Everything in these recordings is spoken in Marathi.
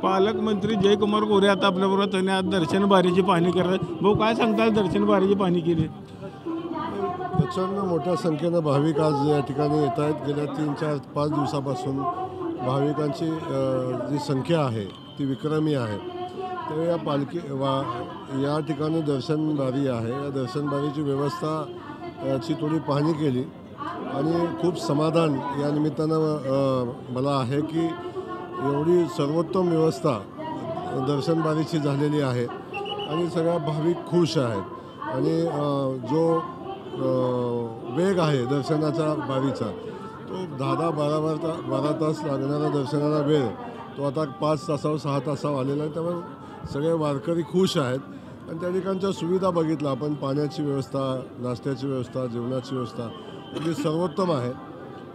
पालकमंत्री जयकुमार गोरे आता आपल्याबरोबर त्यांनी आज दर्शन बारीची पाहणी करतात. भाऊ काय सांगताल, दर्शन बारीची पाहणी केली? प्रचंड मोठ्या संख्येनं भाविक आज या ठिकाणी येत आहेत. गेल्या 3-4-5 दिवसापासून भाविकांची जी संख्या आहे ती विक्रमी आहे. तर या या ठिकाणी दर्शन बारी आहे. या दर्शन बारीची व्यवस्था ची थोडी पाहणी केली आणि खूप समाधान या निमित्तानं मला आहे की एवढी सर्वोत्तम व्यवस्था दर्शन बारीची झालेली आहे आणि सगळ्या भाविक खुश आहेत. आणि जो वेग आहे दर्शनाचा बारीचा तो 10-12 तास लागणारा दर्शनाला वेळ तो आता 5 तासावर 6 तासावर आलेला आहे. त्यामुळे सगळे वारकरी खुश आहेत. आणि त्या ठिकाणच्या सुविधा बघितल्या आपण, पाण्याची व्यवस्था, नाश्त्याची व्यवस्था, जेवणाची व्यवस्था अगदी सर्वोत्तम आहे.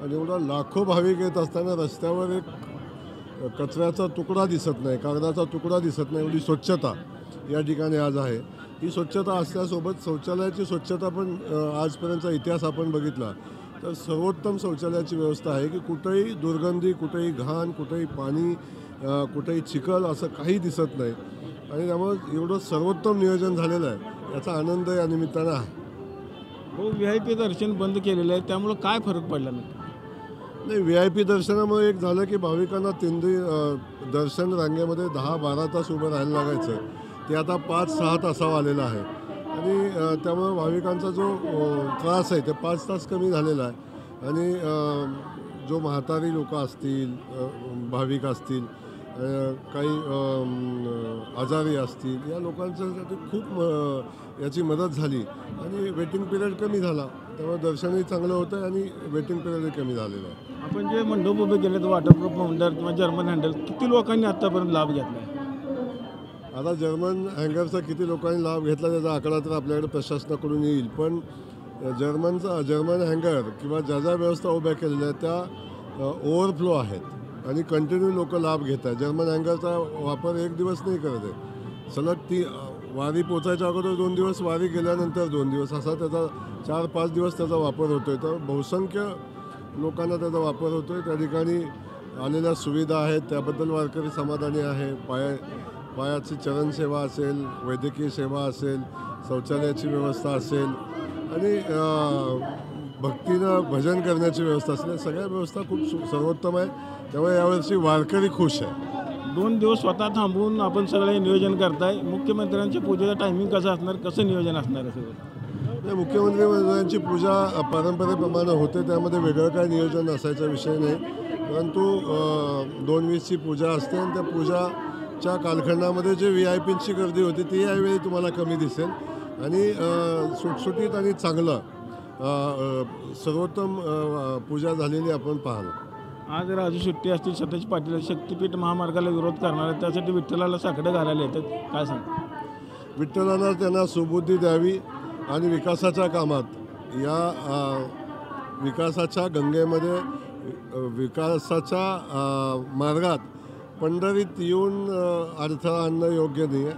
आणि एवढा लाखो भाविक येत असताना रस्त्यावर एक कचऱ्याचा तुकडा दिसत नाही, कागदाचा तुकडा दिसत नाही, एवढी स्वच्छता या ठिकाणी आज आहे. ही स्वच्छता असल्यासोबत शौचालयाची स्वच्छता पण आजपर्यंतचा इतिहास आपण बघितला तर सर्वोत्तम शौचालयाची व्यवस्था आहे की कुठेही दुर्गंधी, कुठेही घाण, कुठेही पाणी, कुठेही चिखल असं काही दिसत नाही. आणि त्यामुळे एवढं सर्वोत्तम नियोजन झालेलं आहे, याचा आनंद या निमित्तानं आहे. हो, VIP दर्शन बंद केलेलं आहे, त्यामुळं काय फरक पडला नाही, VIP दर्शनामुळे एक झालं की भाविकांना दर्शन रांगेमध्ये 10-12 तास उभं राहायला लागायचं, ते आता 5-6 तासावर आलेलं आहे. आणि त्यामुळे भाविकांचा जो त्रास आहे ते 5 तास कमी झालेला आहे. आणि जो म्हातारी लोक असतील, भाविक असतील, काही आजारी असतील, या लोकांच्यासाठी खूप याची मदत झाली आणि वेटिंग पिरियड कमी झाला. त्यामुळे दर्शनही चांगलं होतं आणि वेटिंग पिरियडही कमी झालेलं आहे. आपण जे मंडप उभे केले तर वॉटरप्रूफ मंडळ किंवा जर्मन हँडल किती लोकांनी आत्तापर्यंत लाभ घेतला आहे? आता जर्मन हँगरचा किती लोकांनी लाभ घेतला त्याचा आकडा तर आपल्याकडे प्रशासनाकडून येईल. पण जर्मन हँगर किंवा ज्या ज्या व्यवस्था उभ्या केलेल्या आहेत त्या ओव्हरफ्लो आहेत आणि कंटिन्यू लोक लाभ घेत आहेत. जर्मन हँगरचा वापर एक दिवस नाही करत आहे, सलग वारी पोचायच्या अगोदर 2 दिवस, वारी गेल्यानंतर 2 दिवस, असा त्याचा 4-5 दिवस त्याचा वापर होतो आहे. तर बहुसंख्य लोकांना त्याचा वापर होतो आहे. त्या ठिकाणी आलेल्या सुविधा आहेत त्याबद्दल वारकरी समाधानी आहे. पायाची चरणसेवा असेल, वैद्यकीय सेवा असेल, शौचालयाची व्यवस्था असेल आणि भक्तीनं भजन करण्याची व्यवस्था असेल, सगळ्या व्यवस्था खूप सर्वोत्तम आहे. त्यामुळे यावर्षी वारकरी खुश आहे. 2 दिवस स्वतः थांबून आपण सगळे नियोजन करताय. मुख्यमंत्र्यांच्या पूजेचा टायमिंग कसं असणार, कसं नियोजन असणार आहे सगळं? मुख्यमंत्र्यांची पूजा परंपरेप्रमाणे होते, त्यामध्ये वेगळं काय नियोजन असायचा विषय नाही. परंतु 2:20ची पूजा असते आणि त्या पूजाच्या कालखंडामध्ये जे VIPंची गर्दी होती ती यावेळी तुम्हाला कमी दिसेल. आणि सुटसुटीत आणि चांगलं सर्वोत्तम पूजा झालेली आपण पाहाल. आज राजू शेट्टी असतील, सतीश पाटील, शक्तीपीठ महामार्गाला विरोध करणार आहे, त्यासाठी विठ्ठलाला साकडं घालायला येतात, काय सांगता? विठ्ठलाला त्यांना सुबुद्धी द्यावी आणि विकासाच्या कामात या विकासाच्या गंगेमध्ये, विकासाच्या मार्गात पंढरीत येऊन अडथळा आणणं योग्य नाही आहे.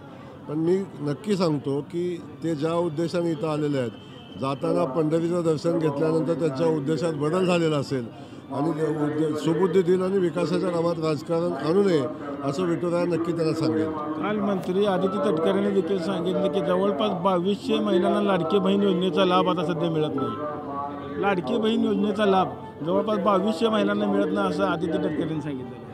पण मी नक्की सांगतो की ते ज्या उद्देशाने इथं आलेले आहेत, जाताना पंढरीचं दर्शन घेतल्यानंतर त्याच्या उद्देशात बदल झालेला असेल आणि सुबुद्धीतील आणि विकासाच्या कामात राजकारण आणू नये असं विठुराया नक्की त्यांना सांगेल. काल मंत्री आदित्य तटकरेंनी देखील सांगितलं की जवळपास 2200 महिलांना लाडकी बहीण योजनेचा लाभ आता सध्या मिळत नाही. लाडकी बहीण योजनेचा लाभ जवळपास 2200 महिलांना मिळत नाही असं आदित्य तटकरेंनी सांगितलं.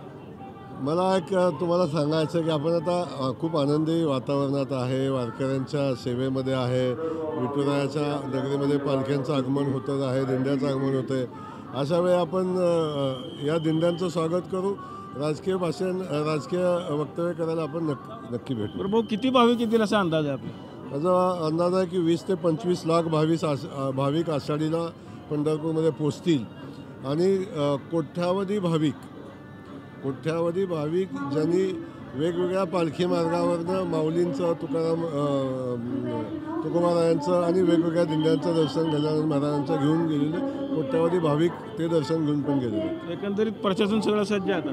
मला एक तुम्हाला सांगायचं की आपण आता खूप आनंदी वातावरणात आहे, वारकऱ्यांच्या सेवेमध्ये आहे, विठुरायाच्या नगरीमध्ये पालख्यांचं आगमन होतं आहे, दिंड्याचं आगमन होतं आहे. अशा वेळी आपण या दिंड्यांचं स्वागत करू. राजकीय वक्तव्य करायला आपण नक्की भेटू. बरं भाऊ, किती भाविक येतील असा अंदाज आहे आपला? माझा अंदाज आहे की 20 ते 25 लाख भाविक आषाढीला पंढरपूरमध्ये पोचतील. आणि कोट्यावधी भाविक ज्यांनी वेगवेगळ्या पालखी मार्गावरनं माऊलींचं, तुकोबारायांचं आणि वेगवेगळ्या दिंड्यांचं दर्शन गजानन महाराजांचं घेऊन गेलेले कोट्यावधी भाविक ते दर्शन घेऊन पण गेलेले. एकंदरीत प्रशासन सगळं सज्ज आहे आता?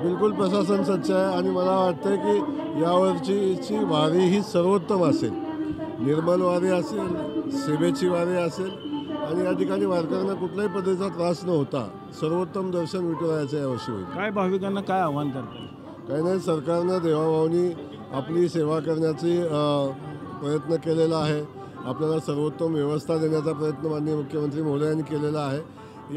बिलकुल प्रशासन सज्ज आहे आणि मला वाटतं की यावर्षीची वारी ही सर्वोत्तम असेल. निर्मल वारी असेल, सेवेची वारी असेल आणि या ठिकाणी वारकऱ्यांना कुठल्याही पद्धतीचा त्रास न होता सर्वोत्तम दर्शन विठुरायाचं यावर्षी होईल. काय भाविकांना काय आव्हान करतात? काही नाही, सरकारनं देवाभावानी आपली सेवा करण्याची प्रयत्न केलेला आहे. आपल्याला सर्वोत्तम व्यवस्था देण्याचा प्रयत्न माननीय मुख्यमंत्री महोदयांनी केलेला आहे.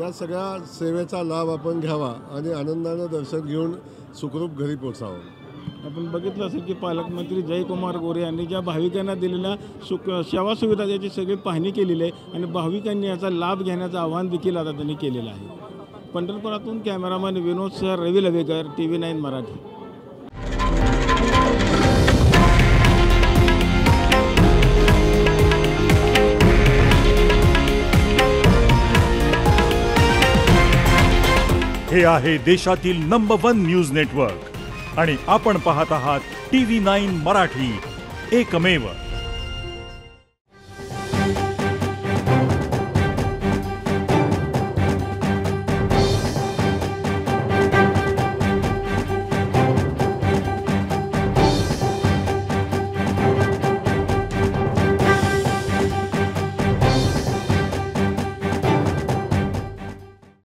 या सगळ्या सेवेचा लाभ आपण घ्यावा आणि आनंदानं दर्शन घेऊन सुखरूप घरी पोचावं. आपण बघितलं असेल की पालकमंत्री जयकुमार गोरे यांनी ज्या भाविकांना दिलेल्या सेवा सुविधा याची सगळी पाहणी केलेली आहे आणि भाविकांनी याचा लाभ घेण्याचं आवाहन देखील आता त्यांनी केलेलं आहे. पंढरपुरातून कॅमेरामॅन विनोद सह रवी लवेकर, TV9 मराठी. हे आहे देशातील नंबर 1 न्यूज नेटवर्क आणि आपण पाहत आहात TV9 मराठी, एकमेव.